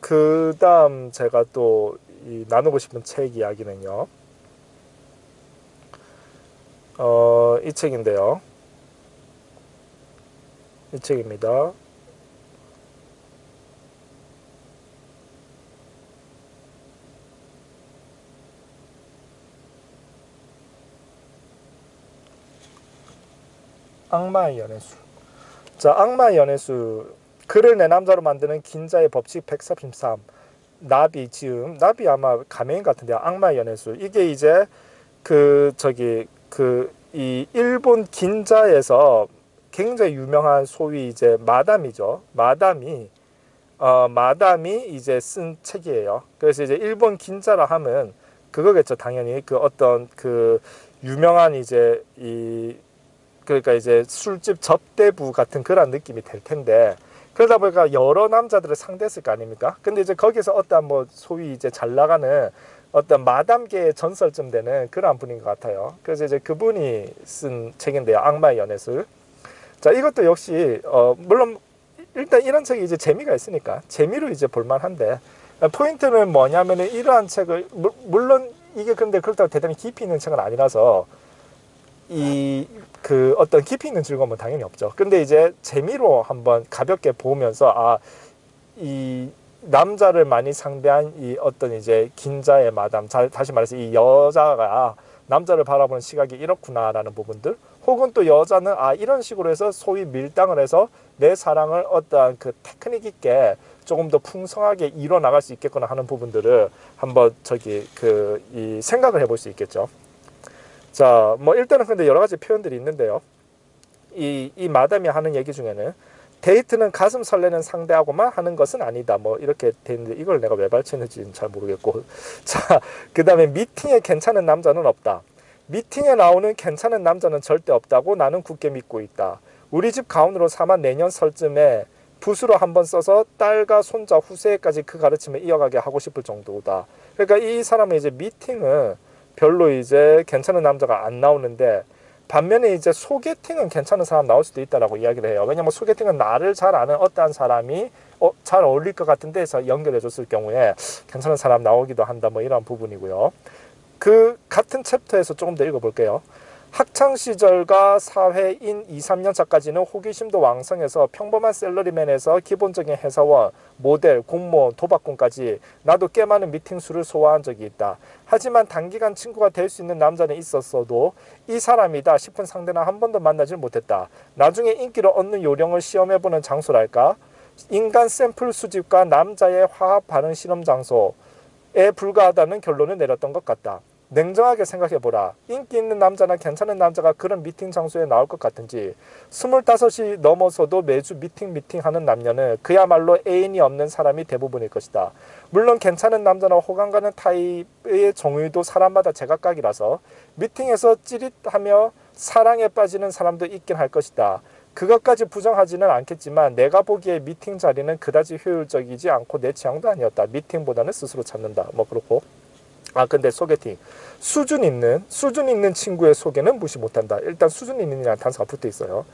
그 다음 제가 또 나누고 싶은 책 이야기는요. 이 책인데요. 이 책입니다. 악마의 연애술. 자, 악마의 연애술. 그를 내 남자로 만드는 긴자의 법칙 133. 나비 지음. 나비 아마 가메인 같은데 악마의 연애술. 이게 이제 이 일본 긴자에서 굉장히 유명한 소위 이제 마담이죠. 마담이 이제 쓴 책이에요. 그래서 이제 일본 긴자라 하면 그거겠죠. 당연히 그 어떤 그 유명한 이제 그러니까 이제 술집 접대부 같은 그런 느낌이 될 텐데, 그러다 보니까 여러 남자들을 상대했을 거 아닙니까? 근데 이제 거기서 어떤 뭐 소위 이제 잘 나가는 어떤 마담계의 전설쯤 되는 그런 분인 것 같아요. 그래서 이제 그분이 쓴 책인데요. 악마의 연애술. 자, 이것도 역시 물론 일단 이런 책이 이제 재미가 있으니까 재미로 이제 볼만한데, 포인트는 뭐냐면은 이러한 책을 물론 이게 근데 그렇다고 대단히 깊이 있는 책은 아니라서 그 어떤 깊이 있는 즐거움은 당연히 없죠. 근데 이제 재미로 한번 가볍게 보면서 이 남자를 많이 상대한 이 어떤 이제 긴자의 마담, 다시 말해서 이 여자가 남자를 바라보는 시각이 이렇구나라는 부분들, 혹은 또 여자는 이런 식으로 해서 소위 밀당을 해서 내 사랑을 어떠한 그 테크닉 있게 조금 더 풍성하게 이뤄나갈 수 있겠구나 하는 부분들을 한번 이 생각을 해볼 수 있겠죠. 자, 뭐 일단은 근데 여러 가지 표현들이 있는데요. 이 마담이 하는 얘기 중에는 데이트는 가슴 설레는 상대하고만 하는 것은 아니다. 뭐 이렇게 돼 있는데 이걸 내가 왜 발췌했는지는 잘 모르겠고. 자, 그다음에 미팅에 괜찮은 남자는 없다. 미팅에 나오는 괜찮은 남자는 절대 없다고 나는 굳게 믿고 있다. 우리 집 가훈으로 삼아 내년 설쯤에 붓으로 한번 써서 딸과 손자 후세까지 그 가르침을 이어가게 하고 싶을 정도다. 그러니까 이 사람은 이제 미팅은 별로 이제 괜찮은 남자가 안 나오는데, 반면에 이제 소개팅은 괜찮은 사람 나올 수도 있다라고 이야기를 해요. 왜냐면 소개팅은 나를 잘 아는 어떠한 사람이 잘 어울릴 것 같은데 해서 연결해 줬을 경우에 괜찮은 사람 나오기도 한다, 뭐 이런 부분이고요. 그 같은 챕터에서 조금 더 읽어볼게요. 학창시절과 사회인 2, 3년 차까지는 호기심도 왕성해서 평범한 셀러리맨에서 기본적인 회사원, 모델, 공무원, 도박꾼까지 나도 꽤 많은 미팅 수를 소화한 적이 있다. 하지만 단기간 친구가 될 수 있는 남자는 있었어도 이 사람이다 싶은 상대는 한 번도 만나질 못했다. 나중에 인기를 얻는 요령을 시험해보는 장소랄까? 인간 샘플 수집과 남자의 화합 반응 실험 장소에 불과하다는 결론을 내렸던 것 같다. 냉정하게 생각해보라. 인기 있는 남자나 괜찮은 남자가 그런 미팅 장소에 나올 것 같은지. 25이 넘어서도 매주 미팅하는 남녀는 그야말로 애인이 없는 사람이 대부분일 것이다. 물론 괜찮은 남자나 호감 가는 타입의 정의도 사람마다 제각각이라서 미팅에서 찌릿하며 사랑에 빠지는 사람도 있긴 할 것이다. 그것까지 부정하지는 않겠지만 내가 보기에 미팅 자리는 그다지 효율적이지 않고 내 취향도 아니었다. 미팅보다는 스스로 찾는다. 뭐 그렇고. 근데 소개팅. 수준 있는 친구의 소개는 무시 못한다. 일단 수준 있는이라는 단서가 붙어 있어요.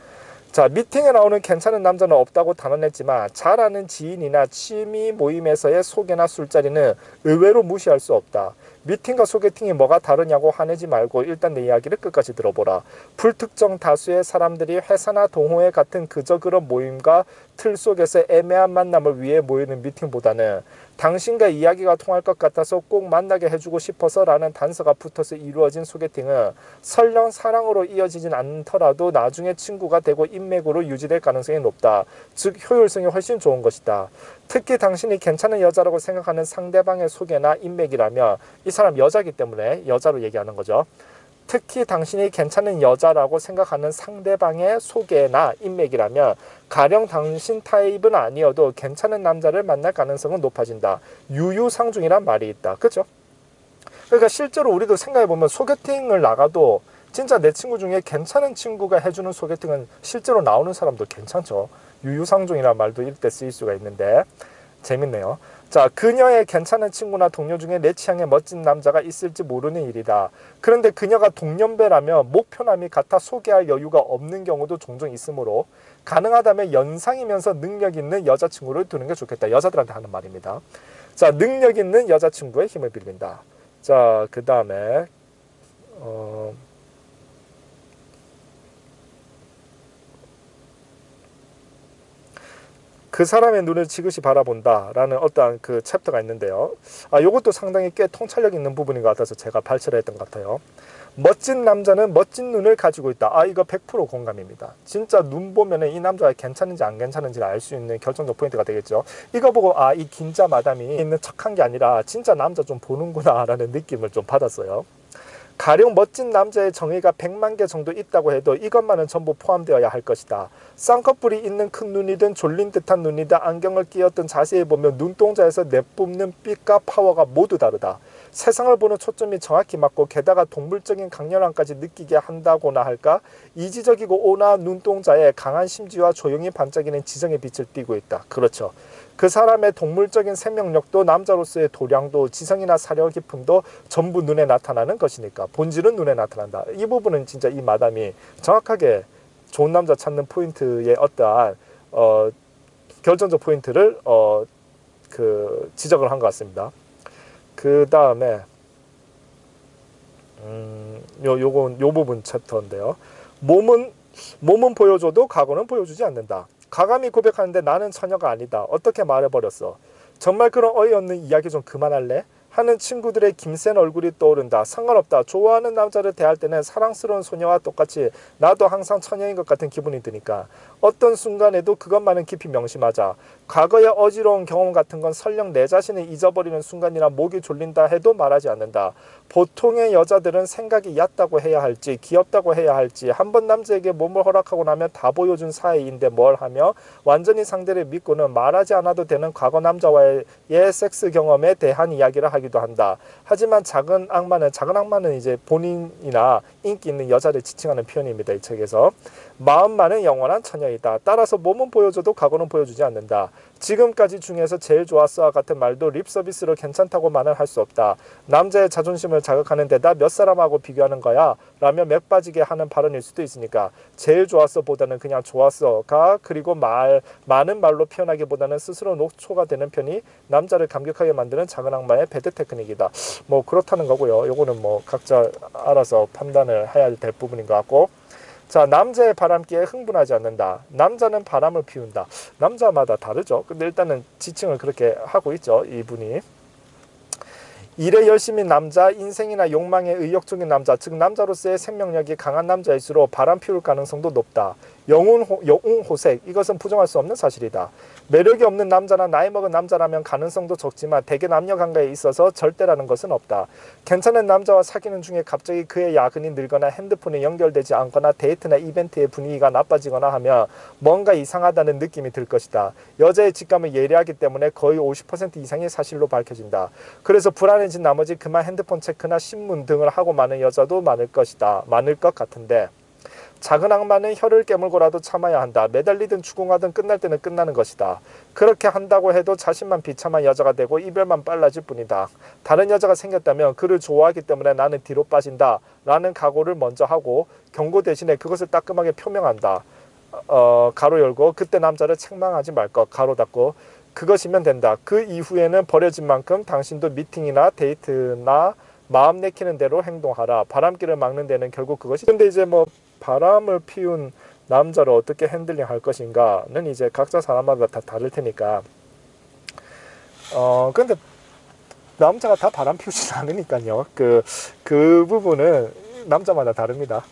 자, 미팅에 나오는 괜찮은 남자는 없다고 단언했지만 잘 아는 지인이나 취미 모임에서의 소개나 술자리는 의외로 무시할 수 없다. 미팅과 소개팅이 뭐가 다르냐고 화내지 말고 일단 내 이야기를 끝까지 들어보라. 불특정 다수의 사람들이 회사나 동호회 같은 그저 그런 모임과 틀 속에서 애매한 만남을 위해 모이는 미팅보다는 당신과 이야기가 통할 것 같아서 꼭 만나게 해주고 싶어서 라는 단서가 붙어서 이루어진 소개팅은 설령 사랑으로 이어지진 않더라도 나중에 친구가 되고 인맥으로 유지될 가능성이 높다. 즉 효율성이 훨씬 좋은 것이다. 특히 당신이 괜찮은 여자라고 생각하는 상대방의 소개나 인맥이라면, 이 사람 여자이기 때문에 여자로 얘기하는 거죠. 특히 당신이 괜찮은 여자라고 생각하는 상대방의 소개나 인맥이라면 가령 당신 타입은 아니어도 괜찮은 남자를 만날 가능성은 높아진다. 유유상중이란 말이 있다. 그죠? 그러니까 실제로 우리도 생각해보면 소개팅을 나가도 진짜 내 친구 중에 괜찮은 친구가 해주는 소개팅은 실제로 나오는 사람도 괜찮죠. 유유상종이라는 말도 이때 쓰일 수가 있는데, 재밌네요. 자, 그녀의 괜찮은 친구나 동료 중에 내 취향의 멋진 남자가 있을지 모르는 일이다. 그런데 그녀가 동년배라며 목표남이 같아 소개할 여유가 없는 경우도 종종 있으므로 가능하다면 연상이면서 능력 있는 여자친구를 두는 게 좋겠다. 여자들한테 하는 말입니다. 자, 능력 있는 여자친구의 힘을 빌린다. 자, 그 다음에 그 사람의 눈을 지그시 바라본다 라는 어떠한 그 챕터가 있는데요. 요것도 상당히 꽤 통찰력 있는 부분인 것 같아서 제가 발췌를 했던 것 같아요. 멋진 남자는 멋진 눈을 가지고 있다. 이거 100% 공감입니다. 진짜 눈 보면은 이 남자가 괜찮은지 안 괜찮은지를 알 수 있는 결정적 포인트가 되겠죠. 이거 보고 이 긴자 마담이 있는 척한 게 아니라 진짜 남자 좀 보는구나 라는 느낌을 좀 받았어요. 가령 멋진 남자의 정의가 100만 개 정도 있다고 해도 이것만은 전부 포함되어야 할 것이다. 쌍꺼풀이 있는 큰 눈이든 졸린 듯한 눈이든 안경을 끼었든 자세히 보면 눈동자에서 내뿜는 빛과 파워가 모두 다르다. 세상을 보는 초점이 정확히 맞고 게다가 동물적인 강렬함까지 느끼게 한다고나 할까? 이지적이고 온화한 눈동자에 강한 심지와 조용히 반짝이는 지성의 빛을 띠고 있다. 그렇죠. 그 사람의 동물적인 생명력도 남자로서의 도량도 지성이나 사려 깊음도 전부 눈에 나타나는 것이니까 본질은 눈에 나타난다. 이 부분은 진짜 이 마담이 정확하게 좋은 남자 찾는 포인트의 어떠한 결정적 포인트를 지적을 한 것 같습니다. 그 다음에 요 부분 챕터인데요. 몸은 보여줘도 각오는 보여주지 않는다. 과감히 고백하는데 나는 처녀가 아니다. 어떻게 말해버렸어. 정말 그런 어이없는 이야기 좀 그만할래? 하는 친구들의 김센 얼굴이 떠오른다. 상관없다. 좋아하는 남자를 대할 때는 사랑스러운 소녀와 똑같이 나도 항상 처녀인 것 같은 기분이 드니까 어떤 순간에도 그것만은 깊이 명심하자. 과거의 어지러운 경험 같은 건 설령 내 자신을 잊어버리는 순간이나 목이 졸린다 해도 말하지 않는다. 보통의 여자들은 생각이 얕다고 해야 할지 귀엽다고 해야 할지 한 번 남자에게 몸을 허락하고 나면 다 보여준 사이인데 뭘 하며 완전히 상대를 믿고는 말하지 않아도 되는 과거 남자와의 섹스 경험에 대한 이야기를 하기도 한다. 하지만 작은 악마는 이제 본인이나 인기 있는 여자를 지칭하는 표현입니다. 이 책에서. 마음만은 영원한 처녀이다. 따라서 몸은 보여줘도 과거는 보여주지 않는다. 지금까지 중에서 제일 좋았어와 같은 말도 립 서비스로 괜찮다고만은 할 수 없다. 남자의 자존심을 자극하는 데다 몇 사람하고 비교하는 거야? 라며 맥 빠지게 하는 발언일 수도 있으니까 제일 좋았어 보다는 그냥 좋았어가 그리고 많은 말로 표현하기보다는 스스로 녹초가 되는 편이 남자를 감격하게 만드는 작은 악마의 배드 테크닉이다. 뭐 그렇다는 거고요. 요거는 뭐 각자 알아서 판단을 해야 될 부분인 것 같고, 자, 남자의 바람기에 흥분하지 않는다. 남자는 바람을 피운다. 남자마다 다르죠. 근데 일단은 지칭을 그렇게 하고 있죠. 이분이. 일에 열심인 남자, 인생이나 욕망에 의욕적인 남자, 즉 남자로서의 생명력이 강한 남자일수록 바람 피울 가능성도 높다. 영웅호색, 이것은 부정할 수 없는 사실이다. 매력이 없는 남자나 나이 먹은 남자라면 가능성도 적지만 대개 남녀 관계에 있어서 절대라는 것은 없다. 괜찮은 남자와 사귀는 중에 갑자기 그의 야근이 늘거나 핸드폰에 연결되지 않거나 데이트나 이벤트의 분위기가 나빠지거나 하면 뭔가 이상하다는 느낌이 들 것이다. 여자의 직감은 예리하기 때문에 거의 50% 이상이 사실로 밝혀진다. 그래서 불안해진 나머지 그만 핸드폰 체크나 신문 등을 하고 마는 여자도 많을 것 같은데, 작은 악마는 혀를 깨물고라도 참아야 한다. 매달리든 추궁하든 끝날 때는 끝나는 것이다. 그렇게 한다고 해도 자신만 비참한 여자가 되고 이별만 빨라질 뿐이다. 다른 여자가 생겼다면 그를 좋아하기 때문에 나는 뒤로 빠진다 라는 각오를 먼저 하고 경고 대신에 그것을 따끔하게 표명한다. 가로 열고 그때 남자를 책망하지 말 것 가로 닫고 그것이면 된다. 그 이후에는 버려진 만큼 당신도 미팅이나 데이트나 마음 내키는 대로 행동하라. 바람길을 막는 데는 결국 그것이. 근데 이제 뭐 바람을 피운 남자를 어떻게 핸들링 할 것인가는 이제 각자 사람마다 다 다를 테니까. 근데 남자가 다 바람 피우진 않으니까요. 그 부분은 남자마다 다릅니다.